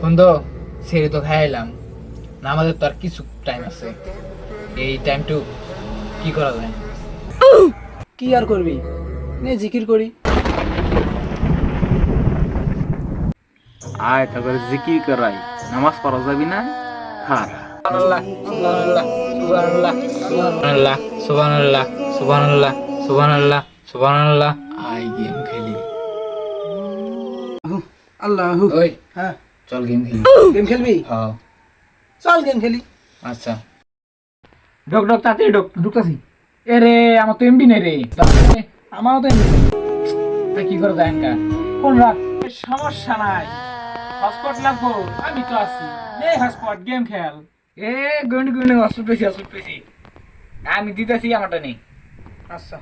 বন্ধু সেরে তো খাইলাম না, আমাদের তো আর কিছু টাইম আছে। এই টাইমটু কি করা যায়? কি আর করবি, নে জিকির করি। আয় তারপরে জিকির করাই, নামাজ পড়া যাবি না? খার সুবহানাল্লাহ সুবহানাল্লাহ সুবহানাল্লাহ সুবহানাল্লাহ সুবহানাল্লাহ সুবহানাল্লাহ সুবহানাল্লাহ। আই গেম খেলি। আল্লাহু। ওই হ্যাঁ, চল গেম খেলি। গেম খেলবি? হ্যাঁ চল গেম খেলি। আচ্ছা, ঢোক ঢোক তাড়াতাড়ি ঢোক। ঢুকতাছি। এ রে আমার তো এমবি নেই রে। আমারও তো এমনি। তা কি করে যায় কা? কোন রাত? সমস্যা নাই, হটস্পট লাগবো, আমি তো আছি। এই হটস্পট গেম খেল। এ গন্ডি গন্ডি অসুট পেছি। আমি দিতেছি, আমারটা নেই। আচ্ছা,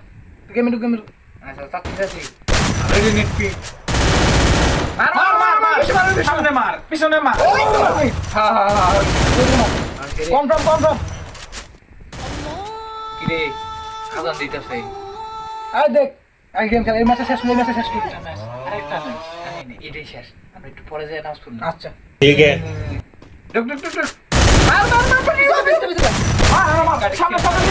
গেমে ঢুক, গেমে ঢুক। আচ্ছা তাড়াতাড়ি রেডি নেট পিক। মার মার মার মার, সামনে মার, পিছনে মার। হ্যাঁ হ্যাঁ হ্যাঁ। Confirm confirm. কি রে খাজান দিতেছে? আয় দেখ, আই গেম খেল। এই ম্যাচে শেষ হলো, এই ম্যাচে শেষ করি। আরেকটা নাই, এটাই শেষ। আমরা একটু পরে যাই নামাজ পড়ি। আচ্ছা, ঢুক ঢুক ঢুক ঢুক। মার মার মার, পিছনে পিছনে। মার মার, সামনে সামনে।